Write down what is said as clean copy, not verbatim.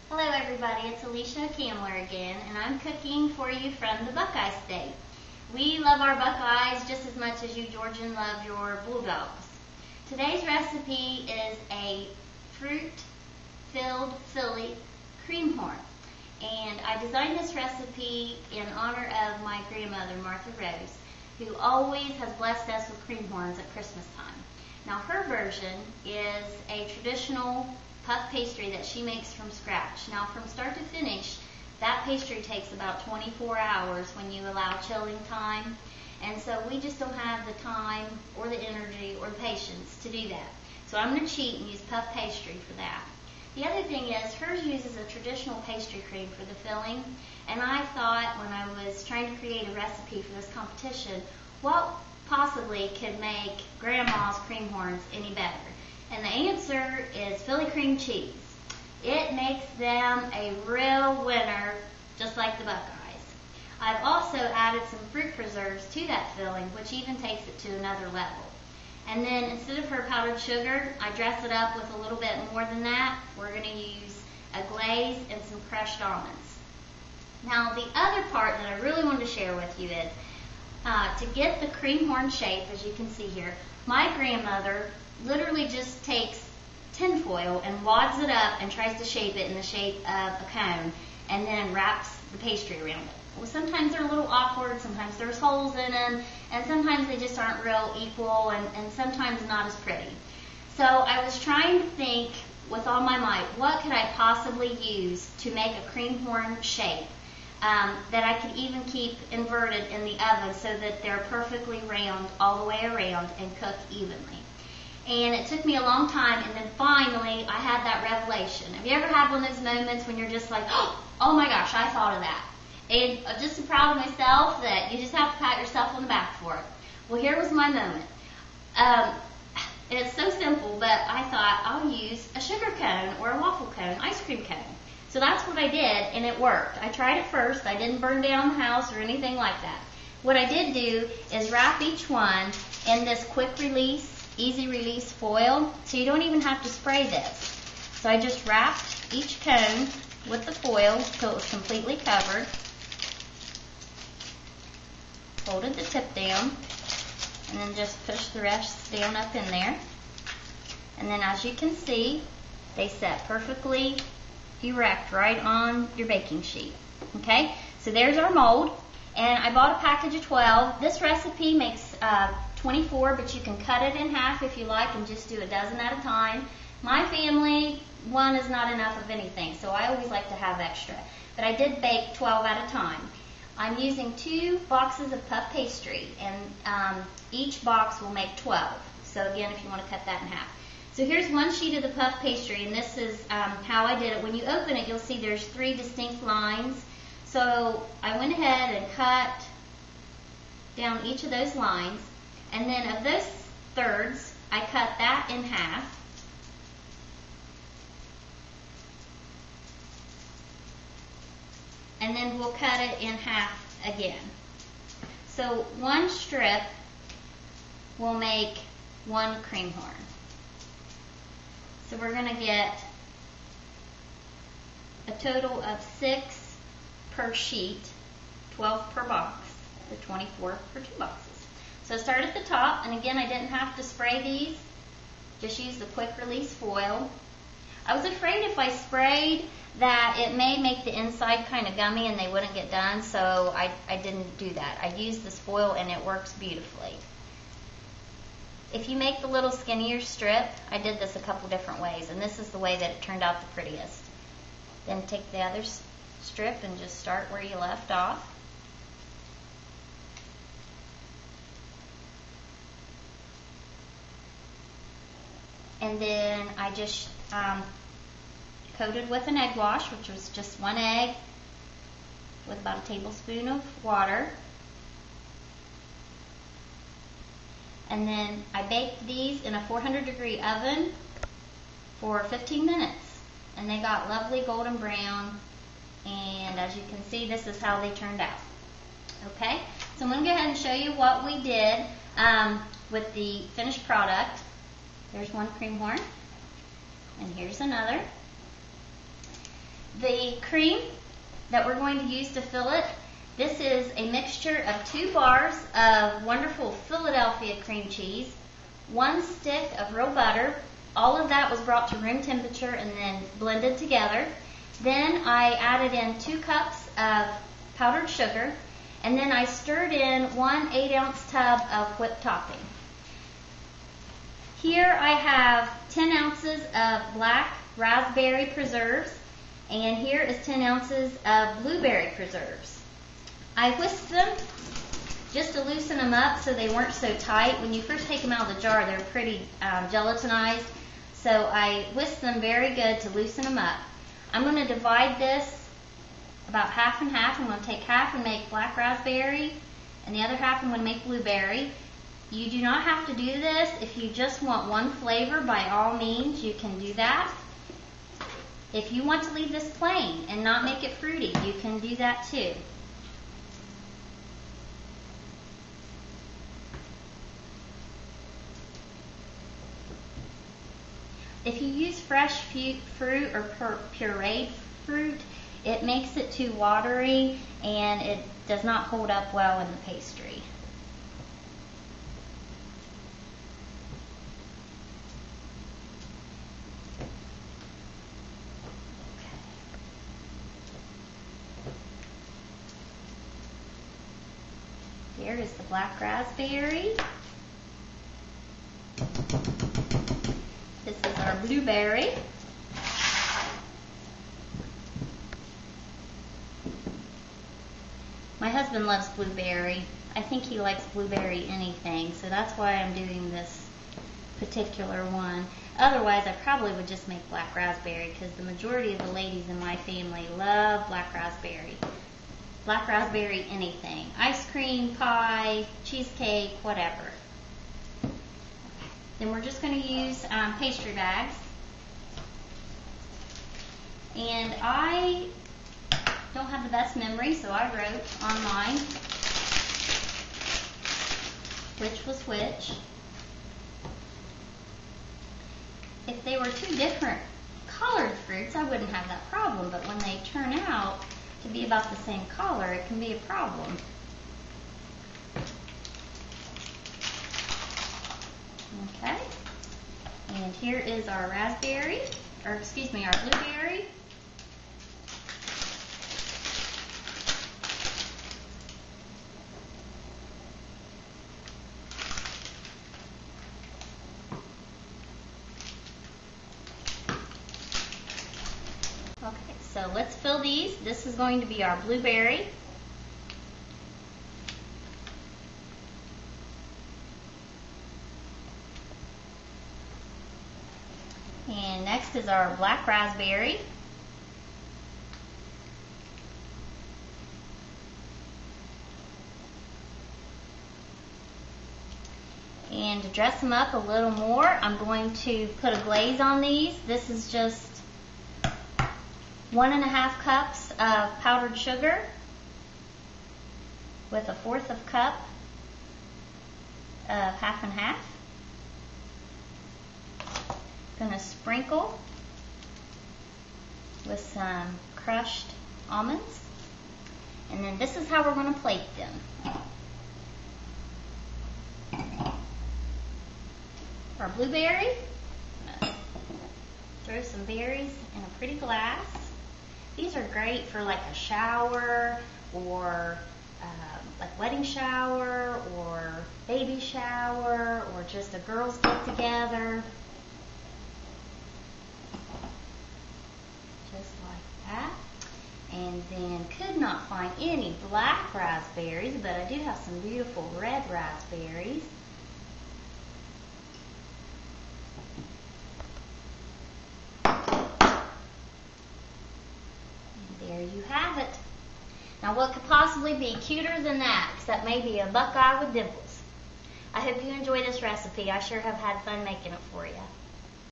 Hello everybody, it's Alicia Kamler again, and I'm cooking for you from the Buckeye State. We love our Buckeyes just as much as you Georgian love your Bulldogs. Today's recipe is a fruit-filled Philly cream horn. And I designed this recipe in honor of my grandmother, Martha Rose, who always has blessed us with cream horns at Christmas time. Now her version is a traditional puff pastry that she makes from scratch. Now from start to finish, that pastry takes about 24 hours when you allow chilling time. And so we just don't have the time or the energy or the patience to do that. So I'm going to cheat and use puff pastry for that. The other thing is, hers uses a traditional pastry cream for the filling, and I thought when I was trying to create a recipe for this competition, what possibly could make Grandma's cream horns any better? And the answer is Philly cream cheese. It makes them a real winner, just like the Buckeyes. I've also added some fruit preserves to that filling, which even takes it to another level. And then instead of her powdered sugar, I dress it up with a little bit more than that. We're going to use a glaze and some crushed almonds. Now the other part that I really wanted to share with you is, to get the cream horn shape, as you can see here, my grandmother literally just takes tinfoil and wads it up and tries to shape it in the shape of a cone and then wraps the pastry around it. Well, sometimes they're a little awkward, sometimes there's holes in them, and sometimes they just aren't real equal, and sometimes not as pretty. So I was trying to think with all my might, what could I possibly use to make a cream horn shape that I could even keep inverted in the oven so that they're perfectly round all the way around and cook evenly. And it took me a long time, and then finally I had that revelation. Have you ever had one of those moments when you're just like, oh my gosh, I thought of that? And I'm just so proud of myself that you just have to pat yourself on the back for it. Well, here was my moment. It's so simple, but I thought I'll use a sugar cone or a waffle cone, ice cream cone. So that's what I did, and it worked. I tried it first. I didn't burn down the house or anything like that. What I did do is wrap each one in this quick release, easy release foil, so you don't even have to spray this. So I just wrapped each cone with the foil so it was completely covered. Folded the tip down, and then just push the rest down up in there. And then as you can see, they set perfectly erect right on your baking sheet. Okay, so there's our mold, and I bought a package of 12. This recipe makes 24, but you can cut it in half if you like and just do a dozen at a time. My family, one is not enough of anything, so I always like to have extra. But I did bake 12 at a time. I'm using 2 boxes of puff pastry, and each box will make 12. So again, if you want to cut that in half. So here's one sheet of the puff pastry, and this is how I did it. When you open it, you'll see there's 3 distinct lines. So I went ahead and cut down each of those lines, and then of those thirds, I cut that in half. And then we'll cut it in half again. So one strip will make 1 cream horn. So we're going to get a total of 6 per sheet, 12 per box, so 24 for 2 boxes. So start at the top, and again, I didn't have to spray these, just use the quick release foil. I was afraid if I sprayed that it may make the inside kind of gummy and they wouldn't get done, so I didn't do that. I used this foil and it works beautifully. If you make the little skinnier strip, I did this a couple different ways, and this is the way that it turned out the prettiest. Then take the other strip and just start where you left off. And then I just coated with an egg wash, which was just 1 egg with about a tablespoon of water. And then I baked these in a 400-degree oven for 15 minutes. And they got lovely golden brown. And as you can see, this is how they turned out. Okay, so I'm going to go ahead and show you what we did with the finished product. There's one cream horn, and here's another. The cream that we're going to use to fill it, this is a mixture of 2 bars of wonderful Philadelphia cream cheese, 1 stick of real butter. All of that was brought to room temperature and then blended together. Then I added in 2 cups of powdered sugar, and then I stirred in 1 8-ounce tub of whipped topping. Here I have 10 ounces of black raspberry preserves, and here is 10 ounces of blueberry preserves. I whisked them just to loosen them up so they weren't so tight. When you first take them out of the jar, they're pretty gelatinized, so I whisked them very good to loosen them up. I'm going to divide this about half and half. I'm going to take half and make black raspberry, and the other half I'm going to make blueberry. You do not have to do this. If you just want one flavor, by all means, you can do that. If you want to leave this plain and not make it fruity, you can do that too. If you use fresh fruit or pureed fruit, it makes it too watery and it does not hold up well in the pastry. Here is the black raspberry. This is our blueberry. My husband loves blueberry. I think he likes blueberry anything, so that's why I'm doing this particular one. Otherwise, I probably would just make black raspberry because the majority of the ladies in my family love black raspberry. Black raspberry anything. Ice cream, pie, cheesecake, whatever. Then we're just going to use pastry bags. And I don't have the best memory, so I wrote on mine which was which. If they were 2 different colored fruits, I wouldn't have that problem, but when they turn out to be about the same color, it can be a problem. Okay, and here is our raspberry, or excuse me, our blueberry. Okay, so let's fill these. This is going to be our blueberry. And next is our black raspberry. And to dress them up a little more, I'm going to put a glaze on these. This is just 1½ cups of powdered sugar with 1/4 cup of half and half. Going to sprinkle with some crushed almonds, and then this is how we're going to plate them. Our blueberry, throw some berries in a pretty glass. These are great for like a shower or like wedding shower or baby shower or just a girls get together. Just like that. And then could not find any black raspberries, but I do have some beautiful red raspberries. There you have it. Now what could possibly be cuter than that, except maybe a buckeye with dimples. I hope you enjoy this recipe. I sure have had fun making it for you.